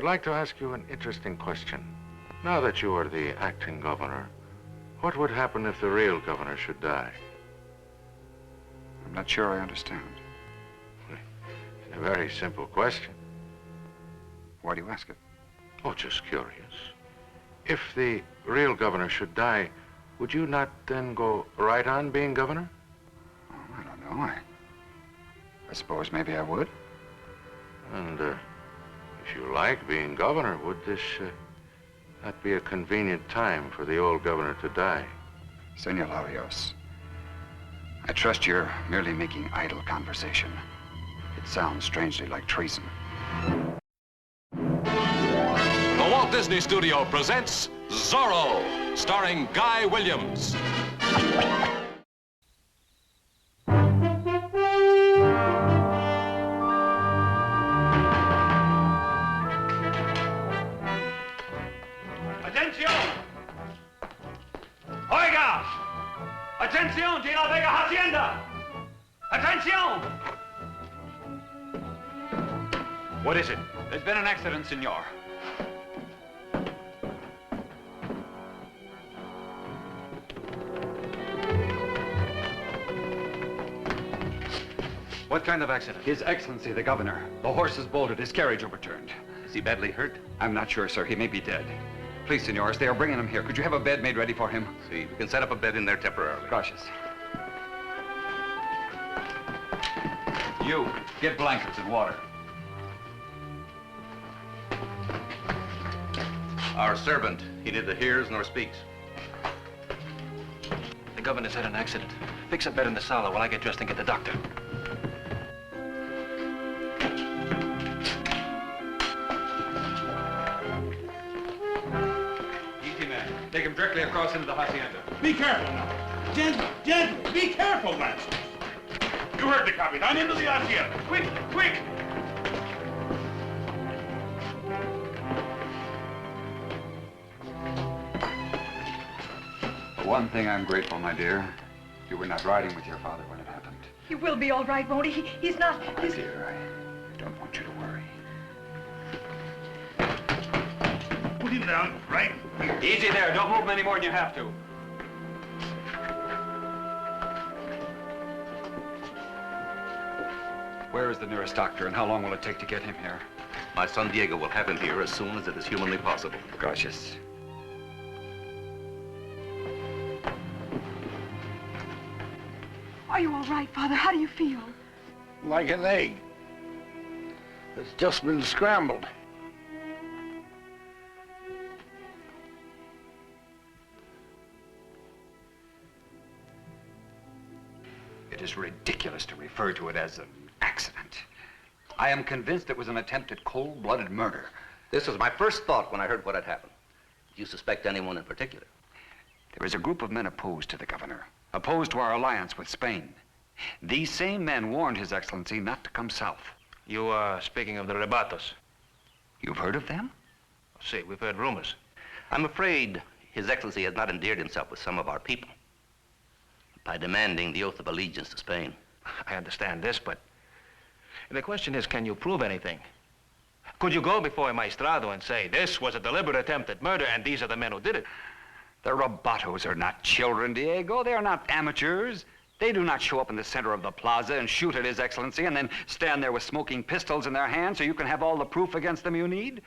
would like to ask you an interesting question. Now that you are the acting governor, what would happen if the real governor should die? I'm not sure I understand. It's a very simple question. Why do you ask it? Oh, just curious. If the real governor should die, would you not then go right on being governor? Oh, I don't know. I suppose maybe I would. And if you like being governor, would this not be a convenient time for the old governor to die? Senor Larios, I trust you're merely making idle conversation. It sounds strangely like treason. The Walt Disney Studio presents Zorro, starring Guy Williams. ¡Atención! ¡Oiga! ¡Atención de la Vega Hacienda! ¡Atención! What is it? There's been an accident, senor. What kind of accident? His Excellency, the governor. The horse is bolted, his carriage overturned. Is he badly hurt? I'm not sure, sir. He may be dead. Please, senors, they are bringing him here. Could you have a bed made ready for him? See, we can set up a bed in there temporarily. Gracias. You, get blankets and water. Our servant, he neither hears nor speaks. The governor's had an accident. Fix a bed in the sala while I get dressed and get the doctor. Easy, man. Take him directly across into the hacienda. Be careful now. Gently, gently. Be careful, Lancers. You heard the Capitan. Into the hacienda. Quick, quick. For one thing, I'm grateful, my dear. You were not riding with your father when it happened. He will be all right, won't he? He's not... My dear, I don't want you to worry. Put him down right here. Easy there. Don't move him any more than you have to. Where is the nearest doctor, and how long will it take to get him here? My son Diego will have him here as soon as it is humanly possible. Gracias. Are you all right, Father? How do you feel? Like an egg. It's just been scrambled. It is ridiculous to refer to it as an accident. I am convinced it was an attempt at cold-blooded murder. This was my first thought when I heard what had happened. Do you suspect anyone in particular? There is a group of men opposed to the governor, opposed to our alliance with Spain. These same men warned His Excellency not to come south. You are speaking of the Rebatos. You've heard of them? See, we've heard rumors. I'm afraid His Excellency has not endeared himself with some of our people by demanding the oath of allegiance to Spain. I understand this, but the question is, can you prove anything? Could you go before a maestrado and say, this was a deliberate attempt at murder and these are the men who did it? The Robatos are not children, Diego. They are not amateurs. They do not show up in the center of the plaza and shoot at His Excellency and then stand there with smoking pistols in their hands so you can have all the proof against them you need.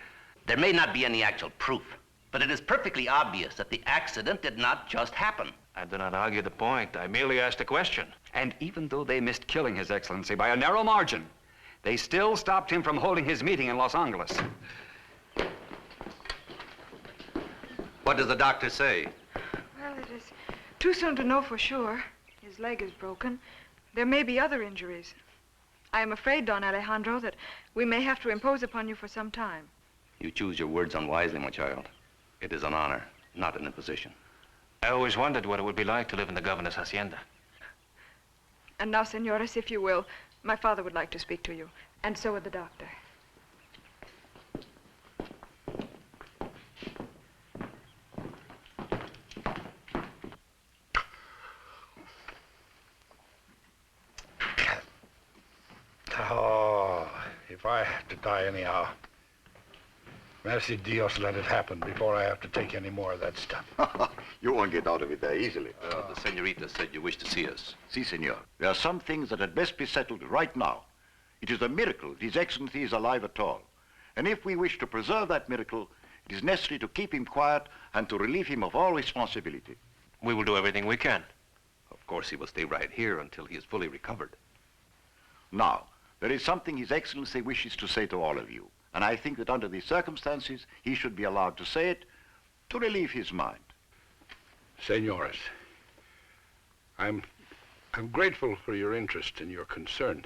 There may not be any actual proof, but it is perfectly obvious that the accident did not just happen. I do not argue the point. I merely asked a question. And even though they missed killing His Excellency by a narrow margin, they still stopped him from holding his meeting in Los Angeles. What does the doctor say? Well, it is too soon to know for sure. His leg is broken. There may be other injuries. I am afraid, Don Alejandro, that we may have to impose upon you for some time. You choose your words unwisely, my child. It is an honor, not an imposition. I always wondered what it would be like to live in the governor's hacienda. And now, senores, if you will, my father would like to speak to you, and so would the doctor. Oh, if I have to die anyhow, Merci Dios, let it happen before I have to take any more of that stuff. You won't get out of it that easily. The senorita said you wished to see us. Si, senor. There are some things that had best be settled right now. It is a miracle that His Excellency is alive at all. And if we wish to preserve that miracle, it is necessary to keep him quiet and to relieve him of all responsibility. We will do everything we can. Of course, he will stay right here until he is fully recovered. Now, there is something His Excellency wishes to say to all of you. And I think that under these circumstances, he should be allowed to say it to relieve his mind. Senores, I'm grateful for your interest and your concern.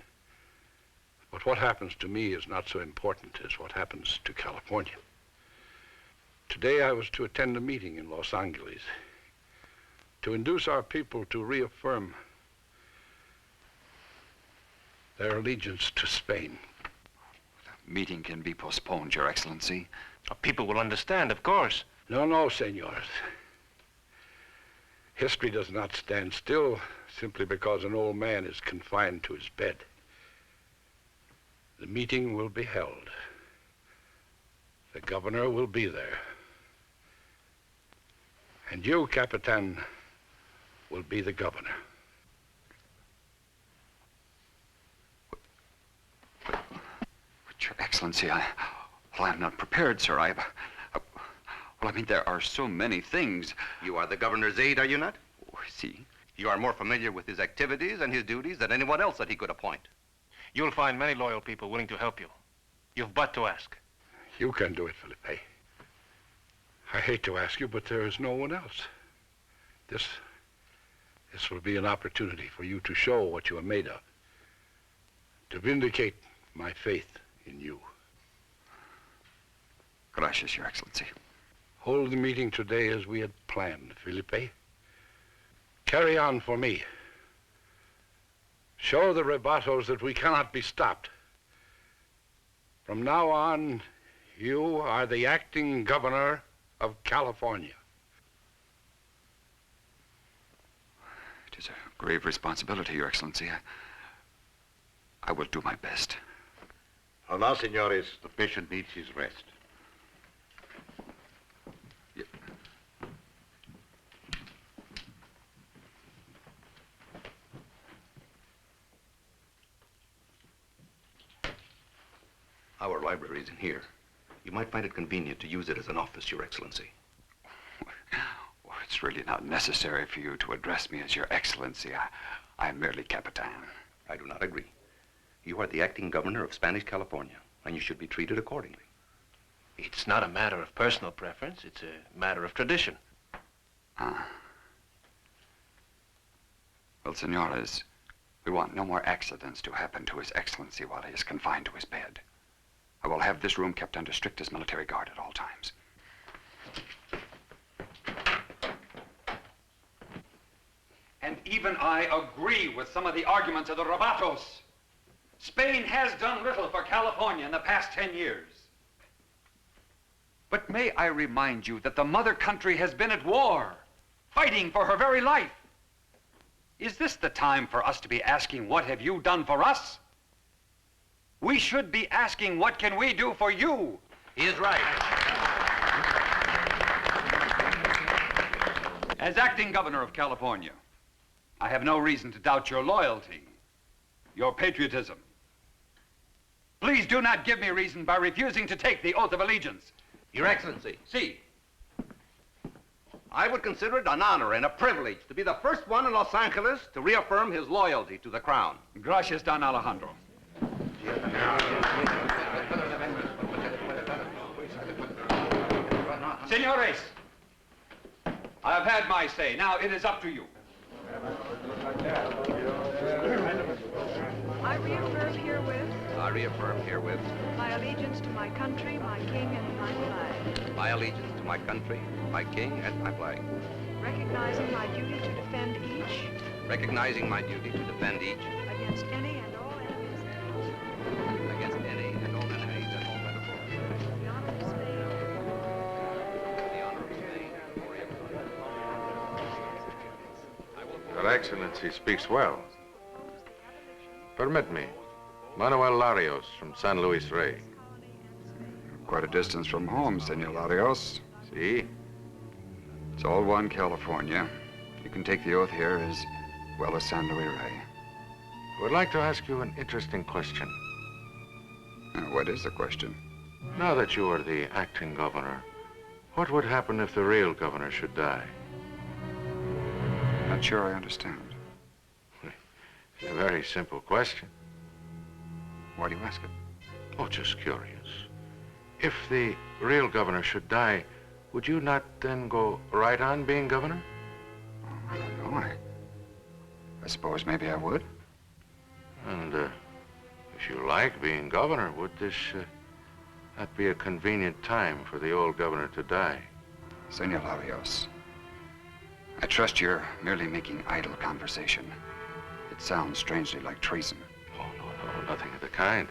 But what happens to me is not so important as what happens to California. Today I was to attend a meeting in Los Angeles to induce our people to reaffirm their allegiance to Spain. The meeting can be postponed, Your Excellency. People will understand, of course. No, senores. History does not stand still simply because an old man is confined to his bed. The meeting will be held. The governor will be there. And you, Capitan, will be the governor. Your Excellency, I'm not prepared, sir. Well, I mean, there are so many things. You are the governor's aide, are you not? Oh, see? You are more familiar with his activities and his duties than anyone else that he could appoint. You'll find many loyal people willing to help you. You've but to ask. You can do it, Felipe. I hate to ask you, but there is no one else. This will be an opportunity for you to show what you are made of. To vindicate my faith in you. Gracias, Your Excellency. Hold the meeting today as we had planned, Felipe. Carry on for me. Show the Rebatos that we cannot be stopped. From now on, you are the acting governor of California. It is a grave responsibility, Your Excellency. I will do my best. Well, now, senores, the patient needs his rest. Our library is in here. You might find it convenient to use it as an office, Your Excellency. Well, it's really not necessary for you to address me as Your Excellency. I'm merely Capitan. I do not agree. You are the acting governor of Spanish California, and you should be treated accordingly. It's not a matter of personal preference. It's a matter of tradition. Well, senores, we want no more accidents to happen to His Excellency while he is confined to his bed. I will have this room kept under strictest military guard at all times. And even I agree with some of the arguments of the Rebatos. Spain has done little for California in the past 10 years. But may I remind you that the mother country has been at war, fighting for her very life. Is this the time for us to be asking, what have you done for us? We should be asking, what can we do for you? He is right. As acting governor of California, I have no reason to doubt your loyalty, your patriotism. Please do not give me reason by refusing to take the oath of allegiance. Your Excellency. See. I would consider it an honor and a privilege to be the first one in Los Angeles to reaffirm his loyalty to the crown. Gracias, Don Alejandro. Senores, I have had my say. Now it is up to you. I reaffirm herewith My allegiance to my country, my king, and my flag. my allegiance to my country, my king, and my flag. Recognizing my duty to defend each Recognizing my duty to defend each against any and all enemies that pose against any and all enemies that hold my authority. the honor of Spain. The honor of Spain. Your Excellency speaks well. Permit me. Manuel Larios from San Luis Rey. Quite a distance from home, Senor Larios. See? It's all one California. You can take the oath here as well as S02E33. I would like to ask you an interesting question. What is the question? Now that you are the acting governor, what would happen if the real governor should die? Not sure I understand. It's a very simple question. Why do you ask it? Oh, just curious. If the real governor should die, would you not then go right on being governor? Oh, I don't know. I suppose maybe I would. And if you like being governor, would this not be a convenient time for the old governor to die? Senor Larios, I trust you're merely making idle conversation. It sounds strangely like treason. Oh, no, nothing of the kind.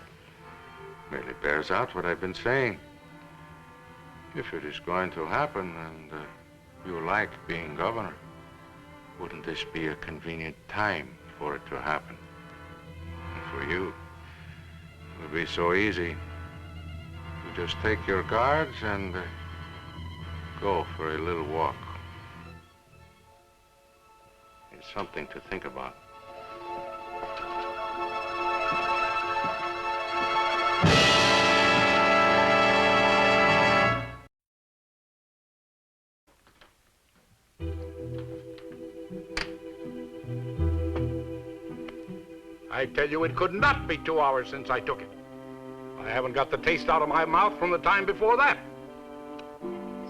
Merely bears out what I've been saying. If it is going to happen and you like being governor, wouldn't this be a convenient time for it to happen? And for you, it would be so easy. You just take your guards and go for a little walk. It's something to think about. I tell you, it could not be 2 hours since I took it. I haven't got the taste out of my mouth from the time before that.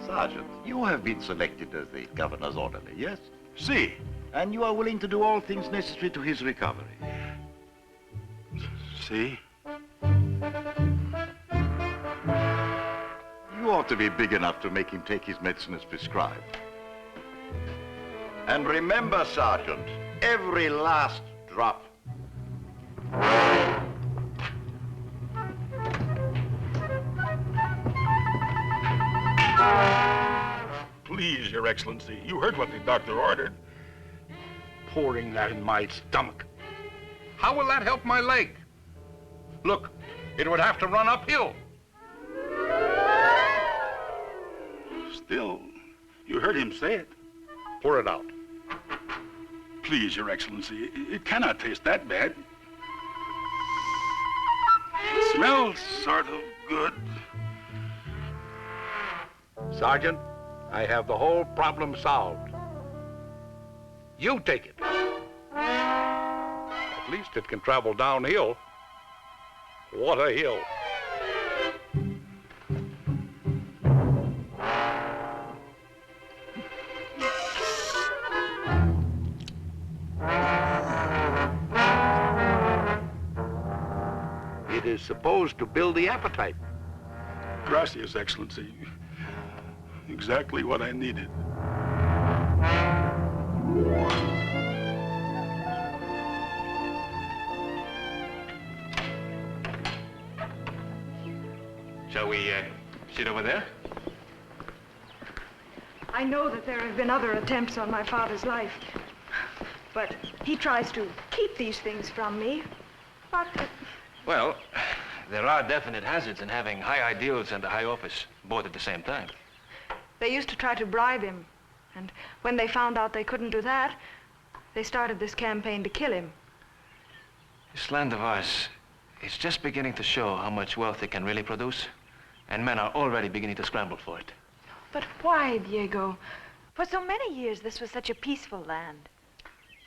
Sergeant, you have been selected as the governor's orderly, yes? See? And you are willing to do all things necessary to his recovery. See? You ought to be big enough to make him take his medicine as prescribed. And remember, Sergeant, every last drop. Please, Your Excellency, you heard what the doctor ordered. Pouring that in my stomach. How will that help my leg? Look, it would have to run uphill. Still, you heard him say it. Pour it out. Please, Your Excellency, it cannot taste that bad. It smells sort of good. Sergeant, I have the whole problem solved. You take it. At least it can travel downhill. What a hill. It is supposed to build the appetite. Gracias, Excellency. Exactly what I needed. Shall we sit over there? I know that there have been other attempts on my father's life, but he tries to keep these things from me. But Well, there are definite hazards in having high ideals and a high office, both at the same time. they used to try to bribe him, and when they found out they couldn't do that, they started this campaign to kill him. This land of ours is just beginning to show how much wealth it can really produce, and men are already beginning to scramble for it. But why, Diego? For so many years, this was such a peaceful land.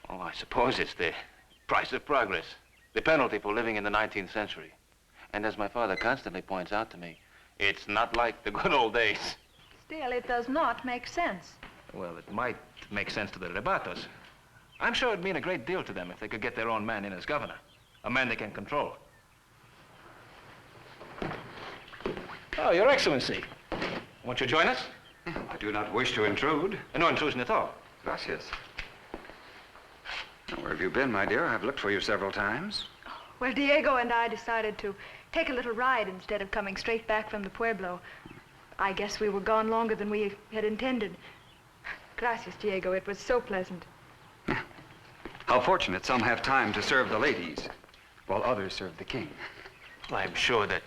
Oh, I suppose it's the price of progress, the penalty for living in the 19th century. And as my father constantly points out to me, it's not like the good old days. Still, it does not make sense. Well, it might make sense to the Rebatos. I'm sure it'd mean a great deal to them if they could get their own man in as governor, a man they can control. Oh, Your Excellency. Won't you join us? I do not wish to intrude. No intrusion at all. Gracias. Where have you been, my dear? I've looked for you several times. Well, Diego and I decided to take a little ride instead of coming straight back from the Pueblo. I guess we were gone longer than we had intended. Gracias, Diego. It was so pleasant. How fortunate some have time to serve the ladies, while others serve the king. I'm sure that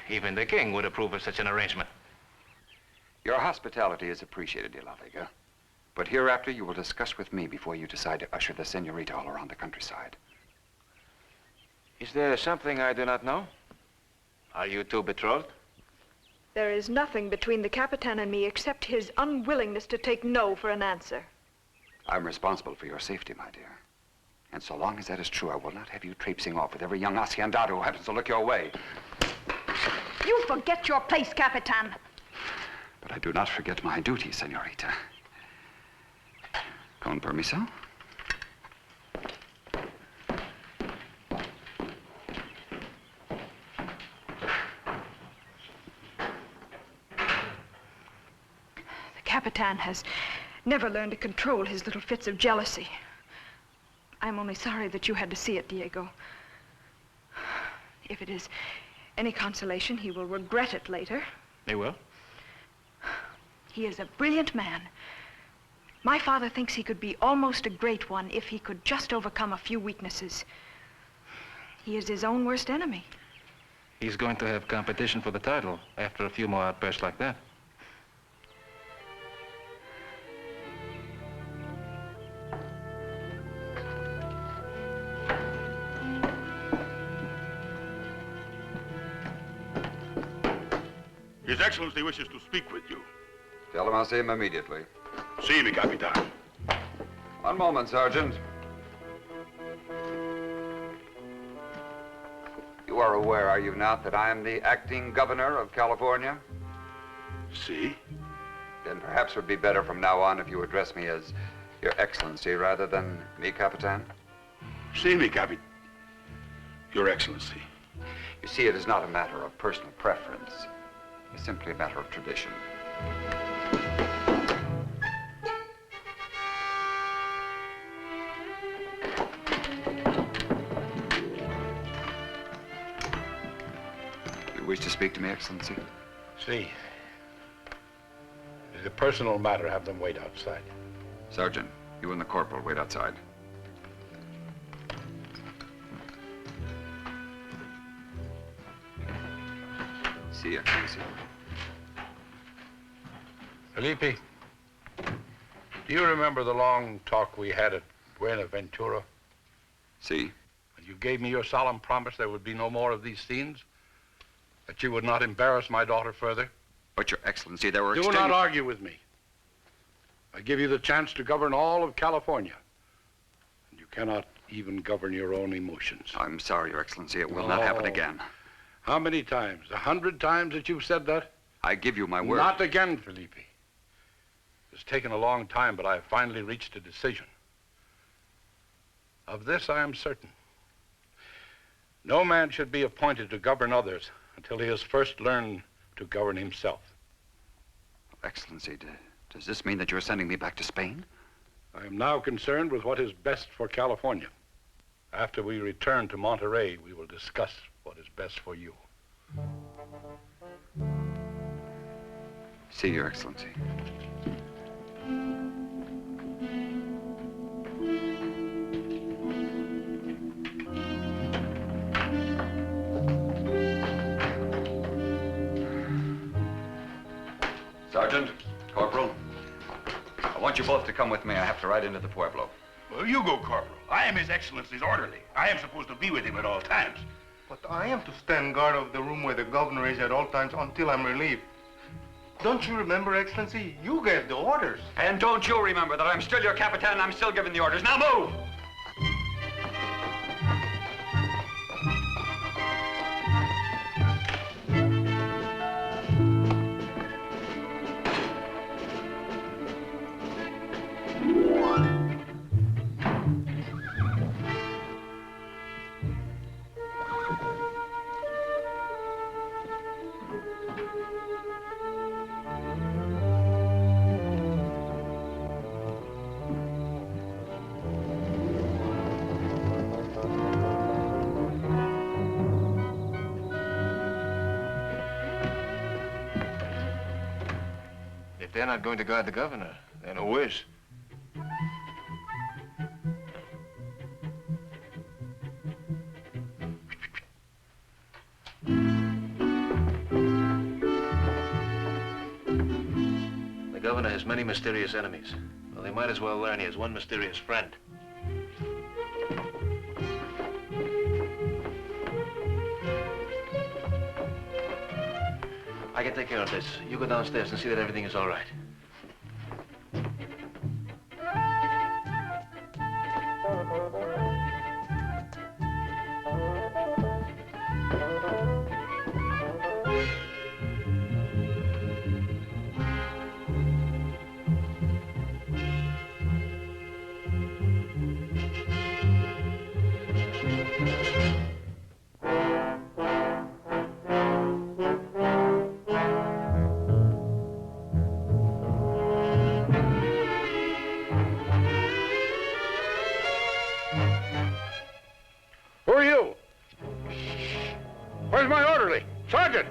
even the king would approve of such an arrangement. Your hospitality is appreciated, De La Vega. But hereafter you will discuss with me before you decide to usher the senorita all around the countryside. Is there something I do not know? Are you two betrothed? There is nothing between the Capitan and me except his unwillingness to take no for an answer. I'm responsible for your safety, my dear. And so long as that is true, I will not have you traipsing off with every young haciendado who happens to look your way. You forget your place, Capitan. But I do not forget my duty, senorita. Con permiso? The Capitan has never learned to control his little fits of jealousy. I'm only sorry that you had to see it, Diego. If it is any consolation, he will regret it later. They will? He is a brilliant man. My father thinks he could be almost a great one if he could just overcome a few weaknesses. He is his own worst enemy. He's going to have competition for the title after a few more outbursts like that. His Excellency wishes to speak with you. Tell him I'll see him immediately. See me, Capitan. One moment, Sergeant. You are aware, are you not, that I am the acting governor of California? See? Then perhaps it would be better from now on if you address me as Your Excellency rather than me, Capitan. See me, Capitan. Your Excellency. You see, it is not a matter of personal preference. It's simply a matter of tradition. You wish to speak to me, Excellency? See. It is a personal matter. Have them wait outside. Sergeant, you and the corporal wait outside. See you, Excellency. Felipe, do you remember the long talk we had at Buenaventura? See? When you gave me your solemn promise there would be no more of these scenes? That you would not embarrass my daughter further? But, Your Excellency, there were Do not argue with me. I give you the chance to govern all of California. And you cannot even govern your own emotions. I'm sorry, Your Excellency. It will not happen again. How many times? 100 times that you've said that? I give you my word. Not again, Felipe. It's taken a long time, but I have finally reached a decision. Of this I am certain. No man should be appointed to govern others until he has first learned to govern himself. Excellency, does this mean that you're sending me back to Spain? I am now concerned with what is best for California. After we return to Monterey, we will discuss what is best for you. See, Your Excellency. Sergeant, Corporal, I want you both to come with me. I have to ride into the Pueblo. Well, you go, Corporal. I am His Excellency's orderly. I am supposed to be with him at all times. But I am to stand guard of the room where the governor is at all times until I'm relieved. Don't you remember, Excellency? You gave the orders. And don't you remember that I'm still your Capitan and I'm still giving the orders. Now move! If they're not going to guard the governor, then who is? governor has many mysterious enemies. Well, they might as well learn he has one mysterious friend. I can take care of this. You go downstairs and see that everything is all right. Who are you? Where's my orderly? Sergeant!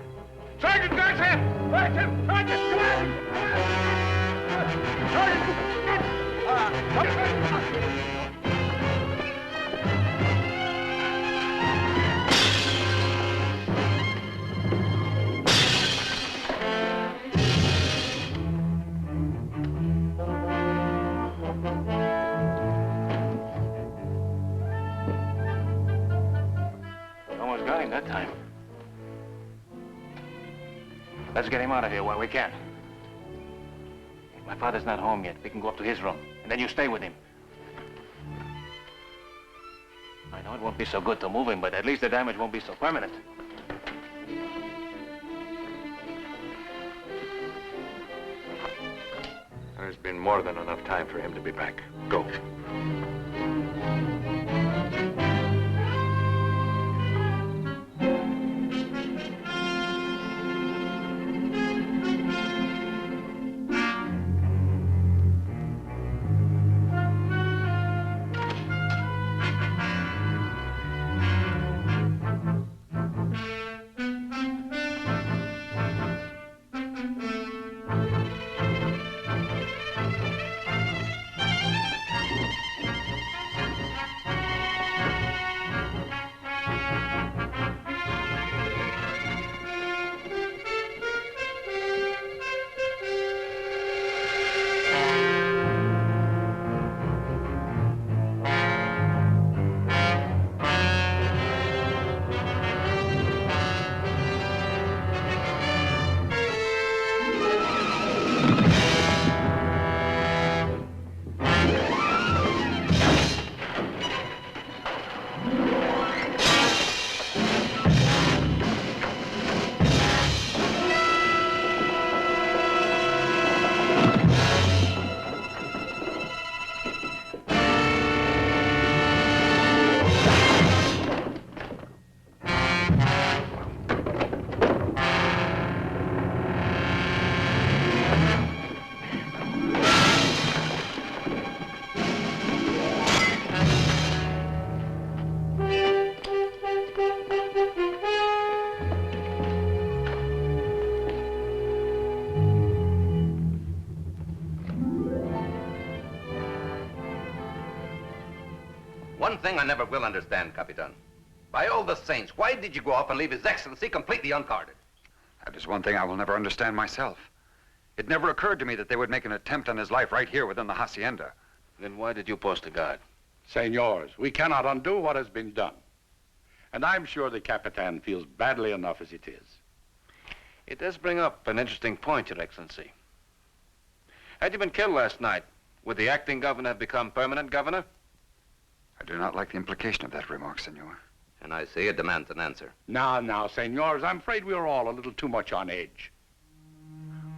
Sergeant Garcia! Sergeant! Sergeant! Come on! Sergeant! Almost got him that time. Let's get him out of here while we can. If my father's not home yet, we can go up to his room, and then you stay with him. I know it won't be so good to move him, but at least the damage won't be so permanent. There's been more than enough time for him to be back. Go. One thing I never will understand, Capitan. By all the saints, why did you go off and leave His Excellency completely unguarded? That is one thing I will never understand myself. It never occurred to me that they would make an attempt on his life right here within the hacienda. Then why did you post a guard? Senors, we cannot undo what has been done. And I'm sure the Capitan feels badly enough as it is. It does bring up an interesting point, Your Excellency. Had you been killed last night, would the acting governor have become permanent governor? I do not like the implication of that remark, senor. And I say it demands an answer. Now, senors, I'm afraid we are all a little too much on edge.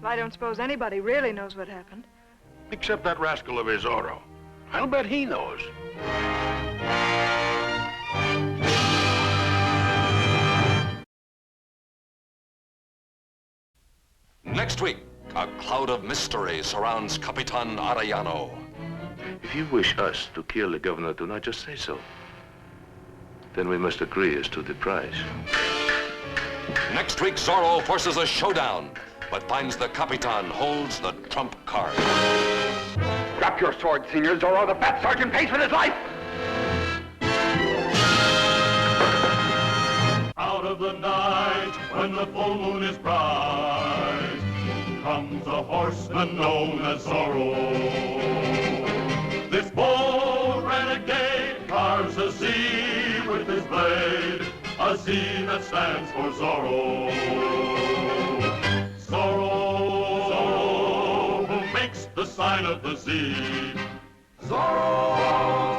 Well, I don't suppose anybody really knows what happened. Except that rascal of a Zorro. I'll bet he knows. Next week, a cloud of mystery surrounds Capitan Arellano. If you wish us to kill the governor, do not just say so. Then we must agree as to the price. Next week, Zorro forces a showdown, but finds the Capitan holds the trump card. Drop your sword, Senor Zorro. The fat sergeant pays with his life! Out of the night, when the full moon is bright, comes a horseman known as Zorro. This bold renegade carves a Z with his blade, a Z that stands for Zorro. Zorro, who makes the sign of the Z. Zorro!